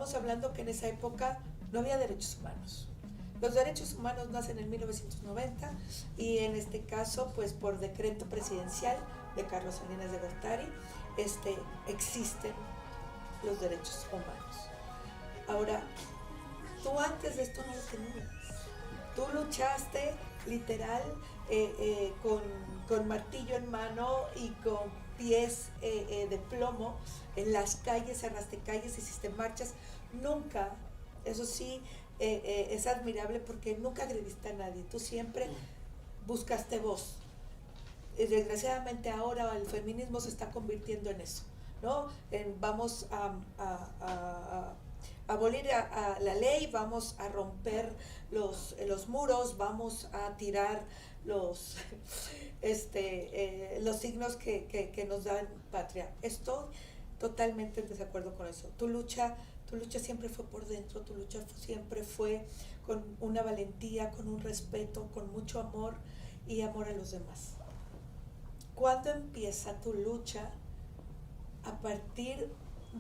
estamos hablando que en esa época no había derechos humanos. Los derechos humanos nacen en 1990 y en este caso, pues por decreto presidencial de Carlos Salinas de Gortari, existen los derechos humanos. Ahora, tú antes de esto no lo tenías. Tú luchaste literal con martillo en mano y con pies de plomo en las calles, cerraste calles, hiciste marchas. Nunca, eso sí, es admirable porque nunca agrediste a nadie. Tú siempre buscaste voz. Desgraciadamente ahora el feminismo se está convirtiendo en eso, ¿no? Vamos a abolir a la ley, vamos a romper los muros, vamos a tirar los signos que nos dan patria. Estoy totalmente en desacuerdo con eso. Tu lucha siempre fue por dentro, tu lucha siempre fue con una valentía, con un respeto, con mucho amor y amor a los demás. ¿Cuándo empieza tu lucha? A partir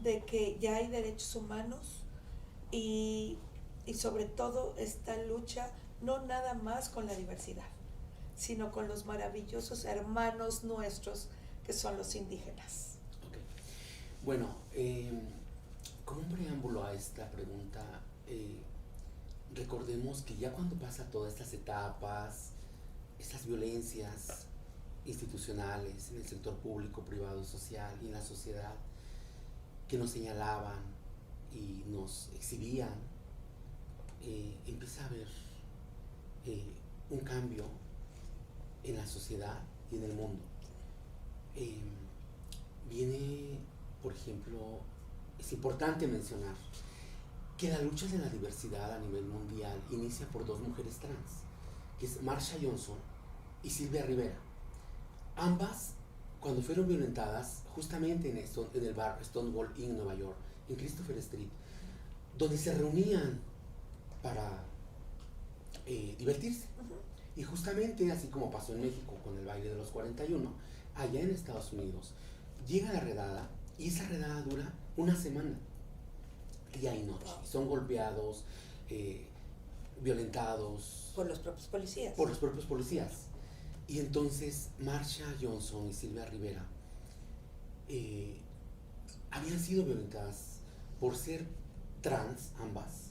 de que ya hay derechos humanos y sobre todo esta lucha no nada más con la diversidad, sino con los maravillosos hermanos nuestros que son los indígenas. Okay. Bueno, como un preámbulo a esta pregunta, recordemos que ya cuando pasa todas estas etapas, estas violencias institucionales en el sector público, privado, social y en la sociedad que nos señalaban y nos exhibían, empieza a haber un cambio en la sociedad y en el mundo. Viene, por ejemplo, es importante mencionar que la lucha de la diversidad a nivel mundial inicia por dos mujeres trans, que es Marsha Johnson y Silvia Rivera. Ambas, cuando fueron violentadas justamente en el bar Stonewall Inn en Nueva York, en Christopher Street, donde se reunían para divertirse. Y justamente, así como pasó en México con el baile de los 41, allá en Estados Unidos, llega la redada, y esa redada dura una semana, día y noche. Son golpeados, violentados. Por los propios policías. Por los propios policías. Y entonces Marsha Johnson y Silvia Rivera habían sido violentadas por ser trans, ambas,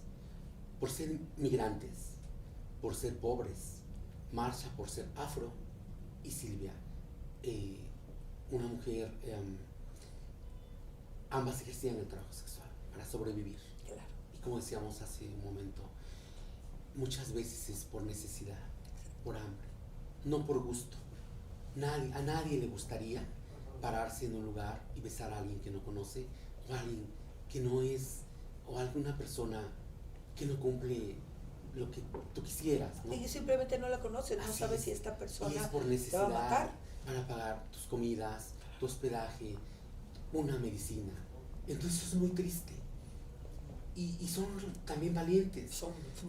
por ser migrantes, por ser pobres. Marsha por ser afro y Silvia, una mujer, ambas ejercían el trabajo sexual para sobrevivir. Claro. Y como decíamos hace un momento, muchas veces es por necesidad, por hambre, no por gusto. A nadie le gustaría pararse en un lugar y besar a alguien que no conoce, o a alguien que no es, o a alguna persona que no cumple lo que tú quisieras, ¿no? Y simplemente no la conoces, no sabes si esta persona y es por te va a matar. para pagar tus comidas, tu hospedaje, una medicina. Entonces eso es muy triste. Y son también valientes,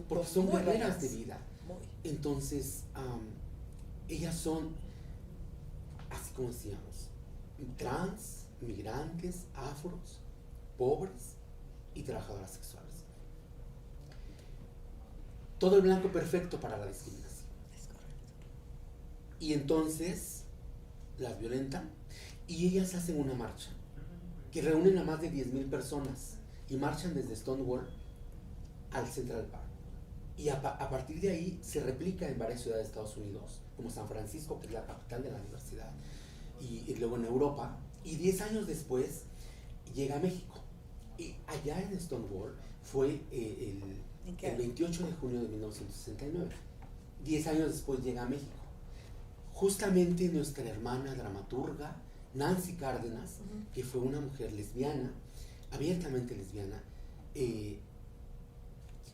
porque son guerreras de vida. Entonces, ellas son, así como decíamos, trans, migrantes, afros, pobres y trabajadoras sexuales. Todo el blanco perfecto para la discriminación. Es correcto. Y entonces las violentan y ellas hacen una marcha que reúnen a más de 10,000 personas y marchan desde Stonewall al Central Park. Y a partir de ahí se replica en varias ciudades de Estados Unidos, como San Francisco, que es la capital de la diversidad, y luego en Europa. Y 10 años después llega a México. Y allá en Stonewall fue el 28 de junio de 1969. 10 años después llega a México. Justamente nuestra hermana dramaturga, Nancy Cárdenas, que fue una mujer lesbiana, abiertamente lesbiana,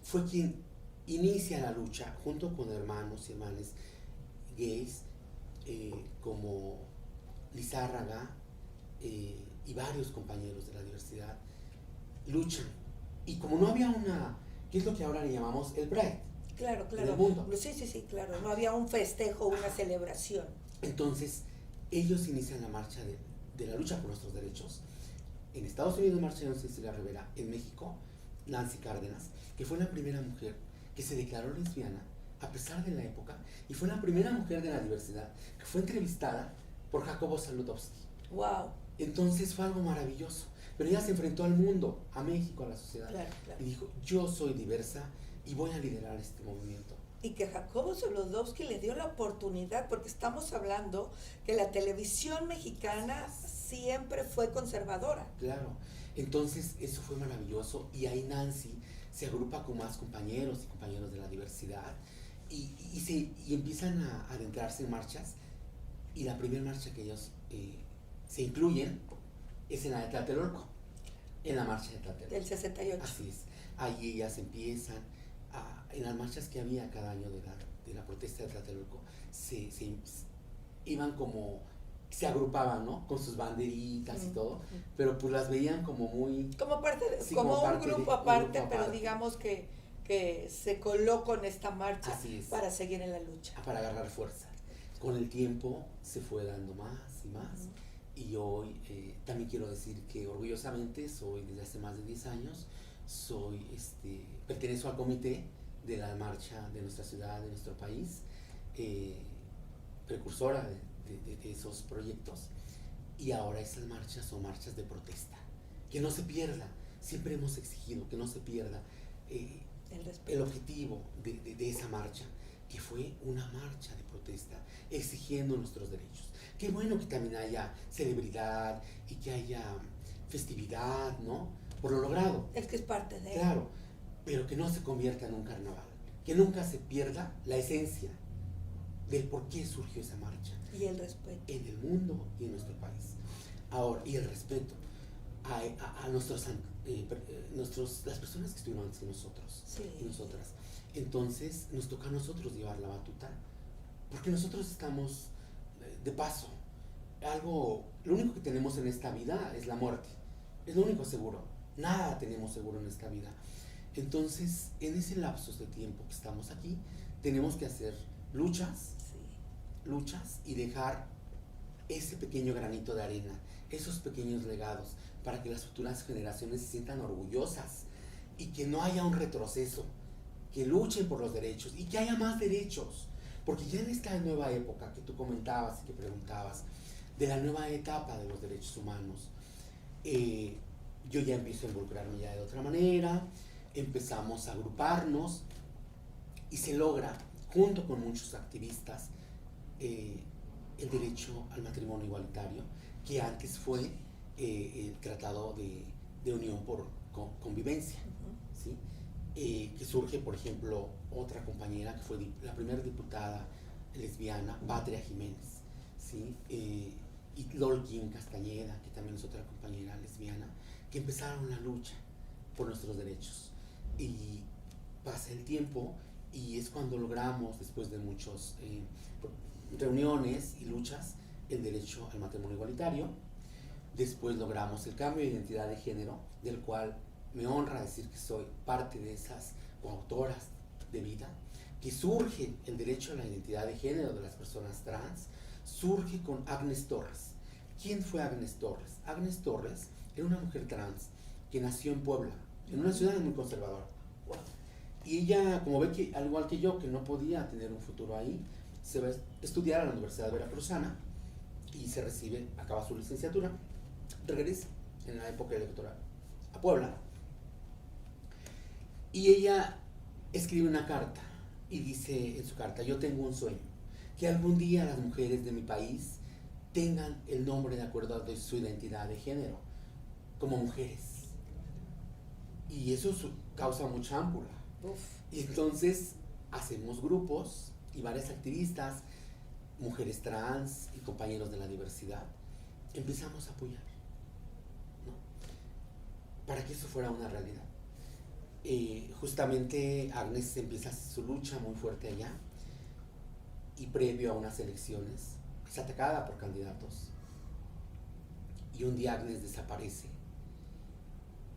fue quien inicia la lucha junto con hermanos y hermanas gays como Lizárraga y varios compañeros de la diversidad. Luchan. Y como no había ¿qué es lo que ahora le llamamos el Pride? Claro, En el mundo. Sí, claro. No había un festejo, una celebración. Entonces, ellos inician la marcha de la lucha por nuestros derechos. En Estados Unidos marcha Silvia Rivera, en México Nancy Cárdenas, que fue la primera mujer que se declaró lesbiana a pesar de la época, y fue la primera mujer de la diversidad que fue entrevistada por Jacobo Saludowski. Wow. Entonces fue algo maravilloso, pero ella se enfrentó al mundo, a México, a la sociedad, Claro, claro. y dijo, yo soy diversa y voy a liderar este movimiento. Y que Jacobo Zabludovsky le dio la oportunidad, porque estamos hablando que la televisión mexicana siempre fue conservadora. Claro, entonces eso fue maravilloso, y ahí Nancy se agrupa con más compañeros y compañeros de la diversidad, y empiezan a adentrarse en marchas, y la primera marcha que ellos se incluyen es en la de Tlatelolco, en la marcha de Tlatelolco. Del 68. Así es, ahí ellas empiezan, en las marchas que había cada año de la protesta de Tlatelolco, se iban como, se agrupaban, ¿no? Con sus banderitas y todo, pero pues las veían como muy... Como parte de, sí, como parte un grupo de, aparte, un grupo pero aparte. digamos que se colocó en esta marcha para seguir en la lucha. Para agarrar fuerza. Con el tiempo se fue dando más y más. Y hoy también quiero decir que orgullosamente soy, desde hace más de 10 años, pertenezco al comité de la marcha de nuestra ciudad, de nuestro país, precursora de esos proyectos. Y ahora esas marchas son marchas de protesta. Que no se pierda, siempre hemos exigido que no se pierda el objetivo de esa marcha, que fue una marcha de protesta, exigiendo nuestros derechos. Qué bueno que también haya celebridad y que haya festividad, ¿no? Por lo logrado. Es que es parte de... Claro, pero que no se convierta en un carnaval, que nunca se pierda la esencia del por qué surgió esa marcha. Y el respeto. En el mundo y en nuestro país. Ahora, y el respeto a las personas que estuvieron antes que nosotros, sí, y nosotras. Entonces nos toca a nosotros llevar la batuta, porque nosotros estamos de paso. Lo único que tenemos en esta vida es la muerte, es lo único seguro, nada tenemos seguro en esta vida. Entonces, en ese lapso de tiempo que estamos aquí, tenemos que hacer luchas y dejar ese pequeño granito de arena, esos pequeños legados, para que las futuras generaciones se sientan orgullosas y que no haya un retroceso, que luchen por los derechos y que haya más derechos, porque ya en esta nueva época que tú comentabas y que preguntabas, de la nueva etapa de los derechos humanos, yo ya empiezo a involucrarme ya de otra manera, empezamos a agruparnos y se logra, junto con muchos activistas, el derecho al matrimonio igualitario, que antes fue el Tratado de Unión por Convivencia, ¿sí? Que surge, por ejemplo, otra compañera que fue la primera diputada lesbiana, Patria Jiménez, ¿sí? Y Lolkin Castañeda, que también es otra compañera lesbiana, que empezaron la lucha por nuestros derechos. Y pasa el tiempo y es cuando logramos, después de muchas reuniones y luchas, el derecho al matrimonio igualitario. Después logramos el cambio de identidad de género, del cual me honra decir que soy parte de esas coautoras de vida, que surge el derecho a la identidad de género de las personas trans, surge con Agnes Torres. ¿Quién fue Agnes Torres? Agnes Torres era una mujer trans que nació en Puebla, en una ciudad muy conservadora. Y ella, como ve que, al igual que yo, que no podía tener un futuro ahí, se va a estudiar a la Universidad Veracruzana y se recibe, acaba su licenciatura, regresa en la época electoral a Puebla. Y ella escribe una carta y dice en su carta: yo tengo un sueño, que algún día las mujeres de mi país tengan el nombre de acuerdo a su identidad de género, como mujeres. Y eso causa mucha ámpula. Y entonces hacemos grupos y varias activistas, mujeres trans y compañeros de la diversidad, empezamos a apoyar, ¿no? Para que eso fuera una realidad. Justamente Agnes empieza su lucha muy fuerte allá, y previo a unas elecciones es atacada por candidatos, y un día Agnes desaparece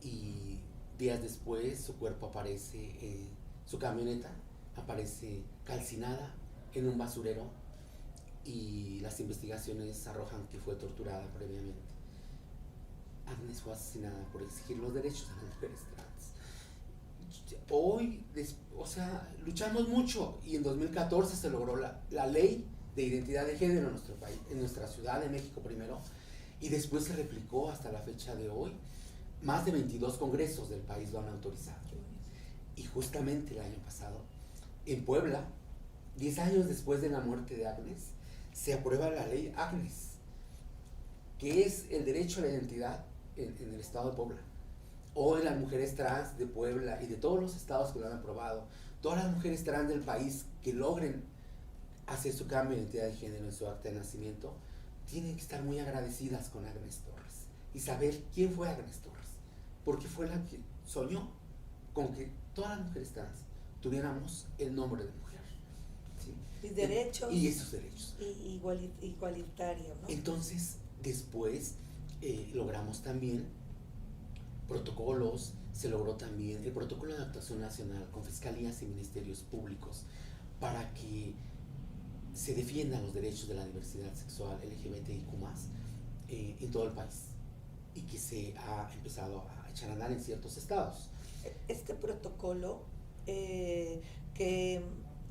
y días después su cuerpo aparece, su camioneta aparece calcinada en un basurero, y las investigaciones arrojan que fue torturada previamente. Agnes fue asesinada por exigir los derechos de las mujeres trans. hoy, o sea, luchamos mucho y en 2014 se logró la ley de identidad de género en nuestro país, en nuestra ciudad de México primero, y después se replicó hasta la fecha de hoy. Más de 22 congresos del país lo han autorizado. Y justamente el año pasado, en Puebla, 10 años después de la muerte de Agnes, se aprueba la ley Agnes, que es el derecho a la identidad en el estado de Puebla. Hoy las mujeres trans de Puebla y de todos los estados que lo han aprobado, todas las mujeres trans del país que logren hacer su cambio de identidad de género en su acta de nacimiento, tienen que estar muy agradecidas con Agnes Torres y saber quién fue Agnes Torres, porque fue la que soñó con que todas las mujeres trans tuviéramos el nombre de mujer, ¿sí? Y derechos. Y esos derechos. Y igualitario, ¿no? Entonces, después logramos también protocolos, se logró también el protocolo de actuación nacional con fiscalías y ministerios públicos para que se defiendan los derechos de la diversidad sexual LGBTIQ+, en todo el país, y que se ha empezado a echar a andar en ciertos estados. Este protocolo que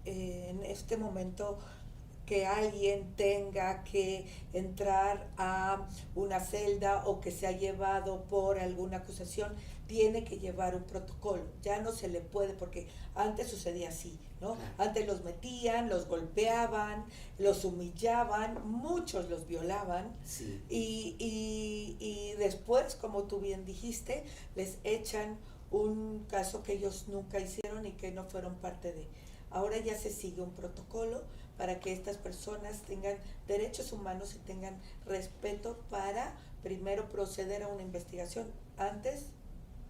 en este momento que alguien tenga que entrar a una celda o que se ha llevado por alguna acusación, tiene que llevar un protocolo. Ya no se le puede, porque antes sucedía así, ¿no? Claro. Antes los metían, los golpeaban, los humillaban, muchos los violaban. Sí. Y después, como tú bien dijiste, les echan un caso que ellos nunca hicieron y que no fueron parte de. Ahora ya se sigue un protocolo para que estas personas tengan derechos humanos y tengan respeto para primero proceder a una investigación antes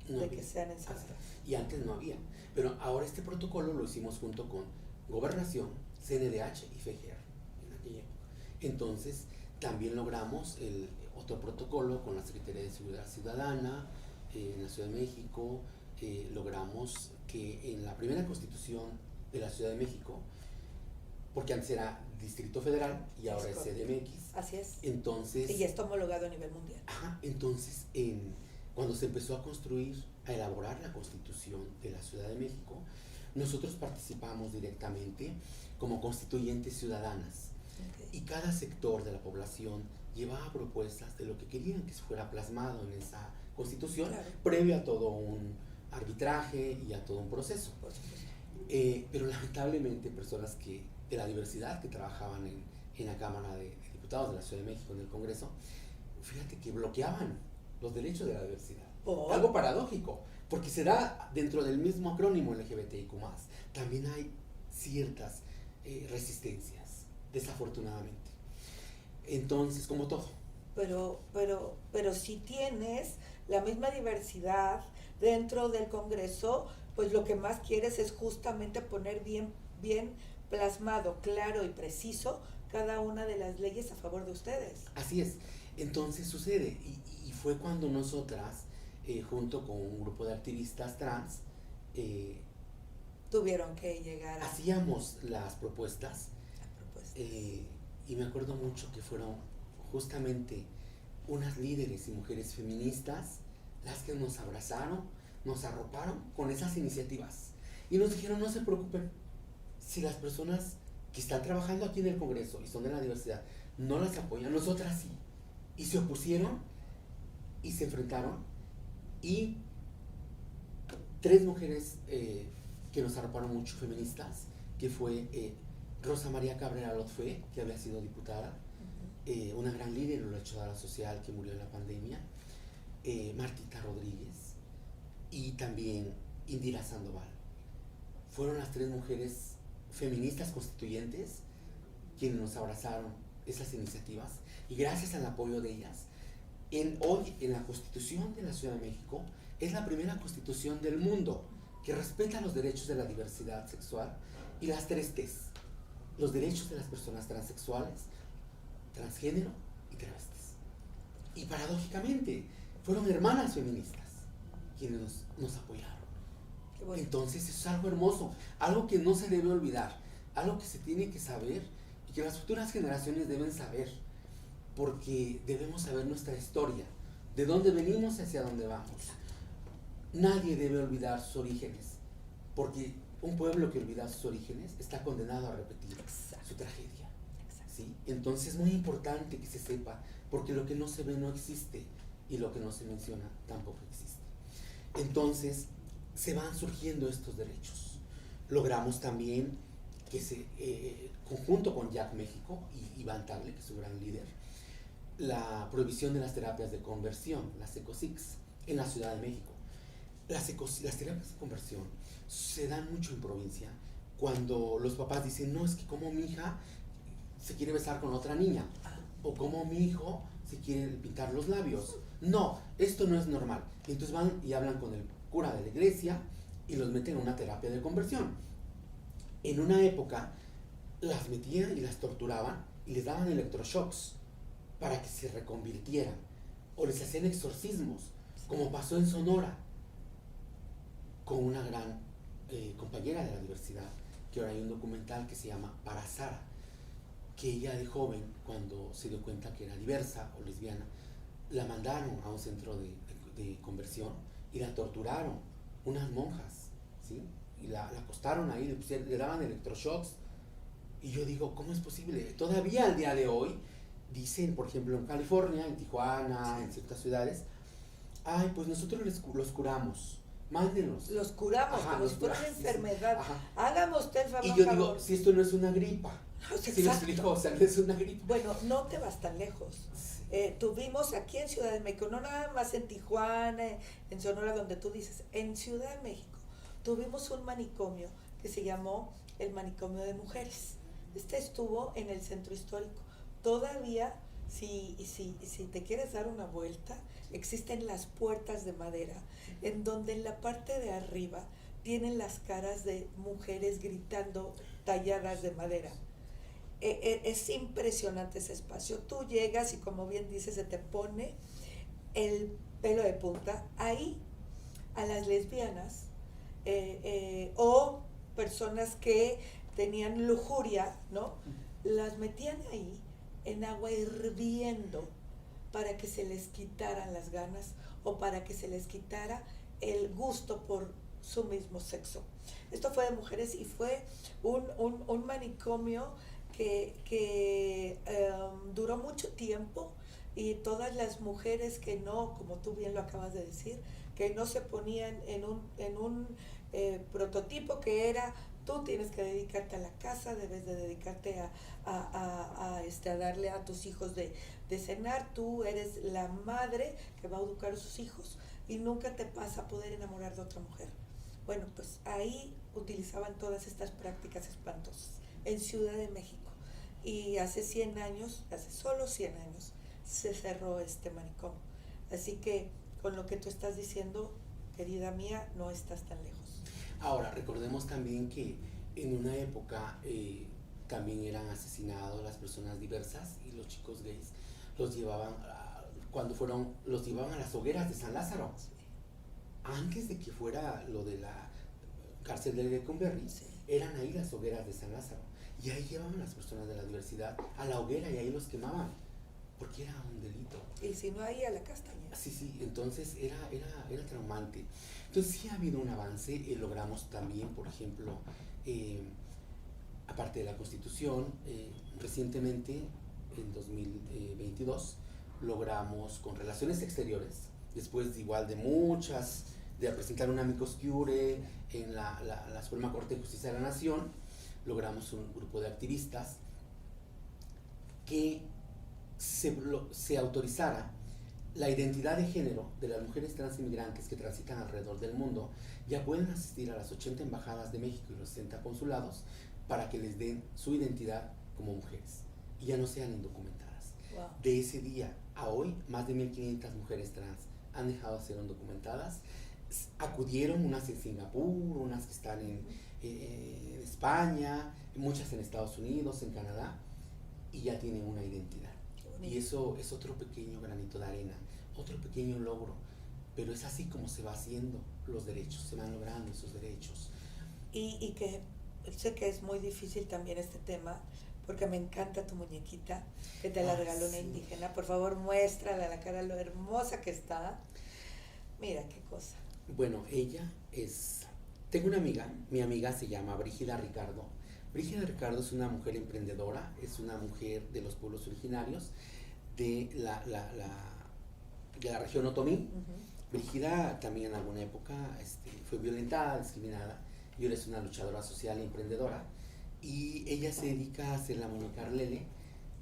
de que sean encerrados. Y antes no había. Pero ahora este protocolo lo hicimos junto con Gobernación, CNDH y FGR en aquella época. Entonces, también logramos el otro protocolo con la Secretaría de Seguridad Ciudadana en la Ciudad de México. Logramos que en la primera constitución de la Ciudad de México, porque antes era Distrito Federal y ahora es CDMX. Así es. Entonces, y ya está homologado a nivel mundial. Ajá, entonces cuando se empezó a construir, a elaborar la Constitución de la Ciudad de México, nosotros participamos directamente como constituyentes ciudadanas. Okay. Y cada sector de la población llevaba propuestas de lo que querían que fuera plasmado en esa Constitución, claro, previo a todo un arbitraje y a todo un proceso. Por supuesto. Pero lamentablemente personas de la diversidad que trabajaban en la Cámara de Diputados de la Ciudad de México, en el Congreso, fíjate que bloqueaban los derechos de la diversidad. Algo paradójico, porque se da dentro del mismo acrónimo LGBTIQ+. También hay ciertas resistencias, desafortunadamente. Entonces, como todo. Pero si tienes la misma diversidad dentro del Congreso, pues lo que más quieres es justamente poner bien plasmado, claro y preciso cada una de las leyes a favor de ustedes. Así es. Entonces sucede, y fue cuando nosotras, junto con un grupo de activistas trans, tuvieron que llegar a... Hacíamos las propuestas. Y me acuerdo mucho que fueron justamente unas líderes y mujeres feministas las que nos abrazaron, nos arroparon con esas iniciativas y nos dijeron: no se preocupen, si las personas que están trabajando aquí en el Congreso y son de la diversidad no las apoyan, nosotras sí. Y se opusieron y se enfrentaron, y 3 mujeres que nos arroparon mucho, feministas, que fue Rosa María Cabrera Lotfé, que había sido diputada, una gran líder en la luchadora social que murió en la pandemia, Martita Rodríguez, y también Indira Sandoval. Fueron las 3 mujeres feministas constituyentes quienes nos abrazaron esas iniciativas, y gracias al apoyo de ellas, hoy en la Constitución de la Ciudad de México es la primera constitución del mundo que respeta los derechos de la diversidad sexual y las 3 T's: los derechos de las personas transexuales, transgénero y travestis. Y paradójicamente fueron hermanas feministas quienes nos apoyaron. Qué bueno. Entonces eso es algo hermoso, algo que no se debe olvidar, algo que se tiene que saber y que las futuras generaciones deben saber, porque debemos saber nuestra historia, de dónde venimos y hacia dónde vamos. Nadie debe olvidar sus orígenes, porque un pueblo que olvida sus orígenes está condenado a repetir Exacto. su tragedia. Exacto. ¿Sí? Entonces es muy importante que se sepa, porque lo que no se ve no existe y lo que no se menciona tampoco existe. Entonces se van surgiendo estos derechos. Logramos también que conjunto con Jack México y Iván Tagle, que es su gran líder, la prohibición de las terapias de conversión, las ECOSIX, en la Ciudad de México. Las terapias de conversión se dan mucho en provincia cuando los papás dicen, no, es que como mi hija se quiere besar con otra niña, o como mi hijo se quiere pintar los labios. No, esto no es normal. Entonces van y hablan con el cura de la iglesia y los meten en una terapia de conversión. En una época las metían y las torturaban y les daban electroshocks para que se reconvirtieran, o les hacían exorcismos, como pasó en Sonora con una gran compañera de la diversidad, que ahora hay un documental que se llama Para Sara, que ella de joven, cuando se dio cuenta que era diversa o lesbiana, la mandaron a un centro de conversión y la torturaron unas monjas, ¿sí? Y la acostaron ahí, le daban electroshocks. Y yo digo, ¿cómo es posible? Todavía al día de hoy dicen, por ejemplo, en California, en Tijuana, en ciertas ciudades, ay, pues nosotros los curamos, mándenos. Los curamos, Ajá, como si fuera una enfermedad. Ajá. Hágame usted el favor. Y yo digo, si esto no es una gripa. No, ¿Sí me explico? O sea, no es una gripa. Bueno, no te vas tan lejos. Sí. Tuvimos aquí en Ciudad de México, no nada más en Tijuana, en Sonora, donde tú dices, en Ciudad de México, tuvimos un manicomio que se llamó el Manicomio de Mujeres. Este estuvo en el centro histórico. Todavía, si te quieres dar una vuelta, existen las puertas de madera, en donde en la parte de arriba tienen las caras de mujeres gritando, talladas de madera. Es impresionante ese espacio. Tú llegas y, como bien dices, se te pone el pelo de punta. Ahí a las lesbianas o personas que tenían lujuria, ¿no? Las metían ahí en agua hirviendo para que se les quitaran las ganas o para que se les quitara el gusto por su mismo sexo. Esto fue de mujeres y fue un manicomio que duró mucho tiempo, y todas las mujeres que no, como tú bien lo acabas de decir, que no se ponían en un prototipo que era, tú tienes que dedicarte a la casa, debes de dedicarte a darle a tus hijos de cenar, tú eres la madre que va a educar a sus hijos y nunca te vas a poder enamorar de otra mujer. Bueno, pues ahí utilizaban todas estas prácticas espantosas en Ciudad de México. Y hace solo 100 años, se cerró este manicomio. Así que con lo que tú estás diciendo, querida mía, no estás tan lejos. Ahora, recordemos también que en una época también eran asesinados las personas diversas, y los chicos gays los llevaban, los llevaban a las hogueras de San Lázaro. Sí. Antes de que fuera lo de la cárcel de Lecumberri, Sí. eran ahí las hogueras de San Lázaro. Y ahí llevaban las personas de la diversidad a la hoguera y ahí los quemaban, porque era un delito. Y si no, ahí a la castaña. Sí, entonces era traumante. Entonces sí ha habido un avance, logramos también, por ejemplo, aparte de la Constitución, recientemente, en 2022, logramos con Relaciones Exteriores, después de presentar un amicus curiae en la Suprema Corte de Justicia de la Nación, logramos un grupo de activistas que se autorizara la identidad de género de las mujeres trans inmigrantes que transitan alrededor del mundo. Ya pueden asistir a las 80 embajadas de México y los 60 consulados para que les den su identidad como mujeres y ya no sean indocumentadas. Wow. De ese día a hoy, más de 1,500 mujeres trans han dejado de ser indocumentadas. Acudieron unas en Singapur, unas que están en España, muchas en Estados Unidos, en Canadá, y ya tienen una identidad. Y eso es otro pequeño granito de arena, otro pequeño logro, pero es así como se va haciendo los derechos, se van logrando esos derechos. Y que sé que es muy difícil también este tema, porque me encanta tu muñequita, que te la regaló una indígena. Por favor, muéstrala a la cara lo hermosa que está. Mira qué cosa. Bueno, ella es Tengo una amiga, mi amiga se llama Brígida Ricardo. Brígida Ricardo es una mujer emprendedora, es una mujer de los pueblos originarios de de la región Otomí. Brígida también en alguna época fue violentada, discriminada, y ahora es una luchadora social e emprendedora. Y ella se dedica a hacer la muñeca Arlele,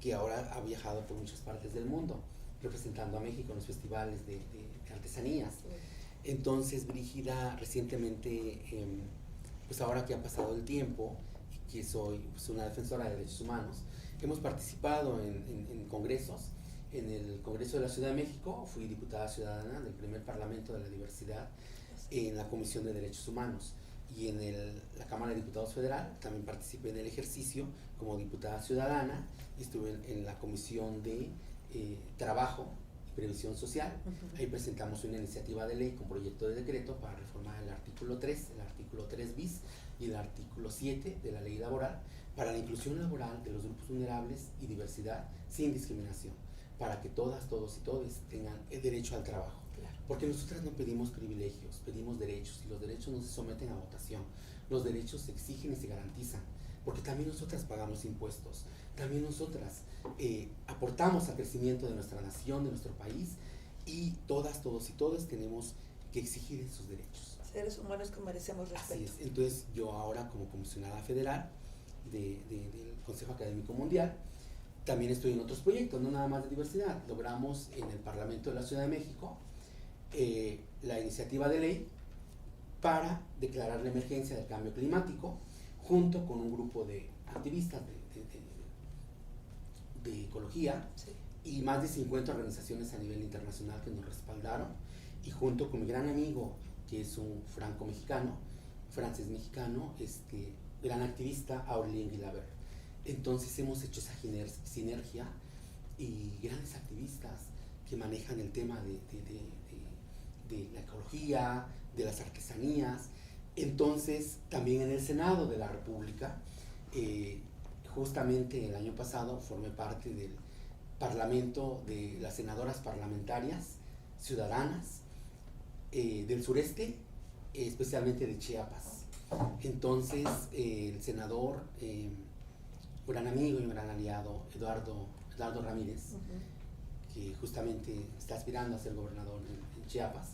que ahora ha viajado por muchas partes del mundo, representando a México en los festivales de artesanías. Entonces Brígida recientemente, pues ahora que ha pasado el tiempo y que soy pues, una defensora de derechos humanos, hemos participado en congresos. En el Congreso de la Ciudad de México fui diputada ciudadana del primer Parlamento de la Diversidad en la Comisión de Derechos Humanos, y en la Cámara de Diputados Federal también participé en el ejercicio como diputada ciudadana. Estuve en la Comisión de Trabajo y Previsión Social. Ahí presentamos una iniciativa de ley con proyecto de decreto para reformar el artículo 3, el artículo 3 bis y el artículo 7 de la ley laboral para la inclusión laboral de los grupos vulnerables y diversidad sin discriminación, para que todas, todos y todes tengan el derecho al trabajo. Claro. Porque nosotras no pedimos privilegios, pedimos derechos, y los derechos no se someten a votación. Los derechos se exigen y se garantizan, porque también nosotras pagamos impuestos, también nosotras aportamos al crecimiento de nuestra nación, de nuestro país, y todas, todos y todas tenemos que exigir esos derechos. Seres humanos que merecemos respeto. Así es. Entonces yo ahora como comisionada federal del Consejo Académico Mundial, también estoy en otros proyectos, no nada más de diversidad. Logramos en el Parlamento de la Ciudad de México la iniciativa de ley para declarar la emergencia del cambio climático, junto con un grupo de activistas de ecología, sí, y más de 50 organizaciones a nivel internacional que nos respaldaron, y junto con mi gran amigo, que es un franco-mexicano, francés mexicano, gran activista, Aurélien Guilaber. Entonces hemos hecho esa sinergia, y grandes activistas que manejan el tema de la ecología, de las artesanías. Entonces también en el Senado de la República, justamente el año pasado formé parte del Parlamento de las senadoras parlamentarias ciudadanas del sureste, especialmente de Chiapas. Entonces el senador, gran amigo y un gran aliado, Eduardo Ramírez, que justamente está aspirando a ser gobernador en Chiapas,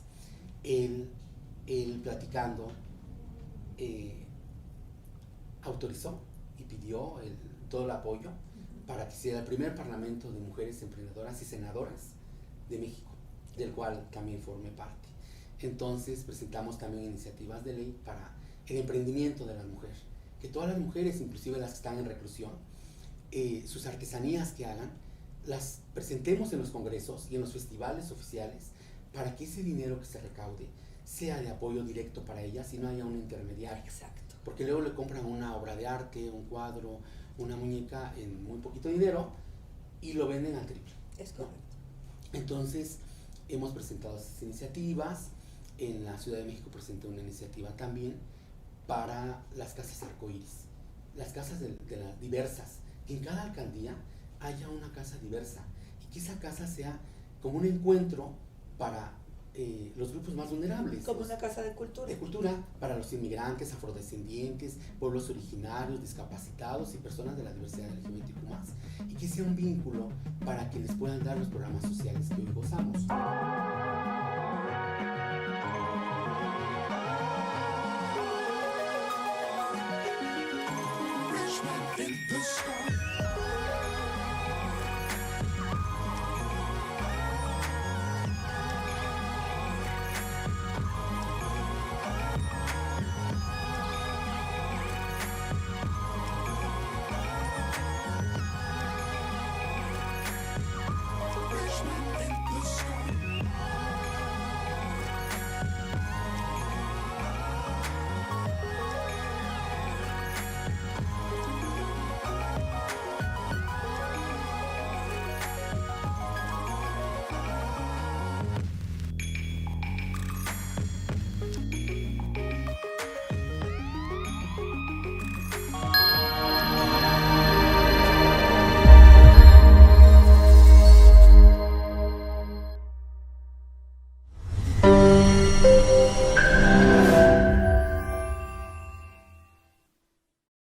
él platicando autorizó y pidió todo el apoyo para que sea el primer parlamento de mujeres emprendedoras y senadoras de México, del cual también formé parte. Entonces presentamos también iniciativas de ley para el emprendimiento de las mujeres, que todas las mujeres, inclusive las que están en reclusión, sus artesanías que hagan, las presentemos en los congresos y en los festivales oficiales, para que ese dinero que se recaude sea de apoyo directo para ellas y no haya un intermediario. Exacto. Porque luego le compran una obra de arte, un cuadro, una muñeca en muy poquito dinero y lo venden al triple. Es correcto. ¿No? Entonces hemos presentado esas iniciativas. En la Ciudad de México presenté una iniciativa también para las casas arcoíris, las casas de las diversas, que en cada alcaldía haya una casa diversa y que esa casa sea como un encuentro para los grupos más vulnerables. Como una casa de cultura. De cultura para los inmigrantes, afrodescendientes, pueblos originarios, discapacitados y personas de la diversidad LGBTQ+, y que sea un vínculo para que les puedan dar los programas sociales que hoy gozamos. In the sun.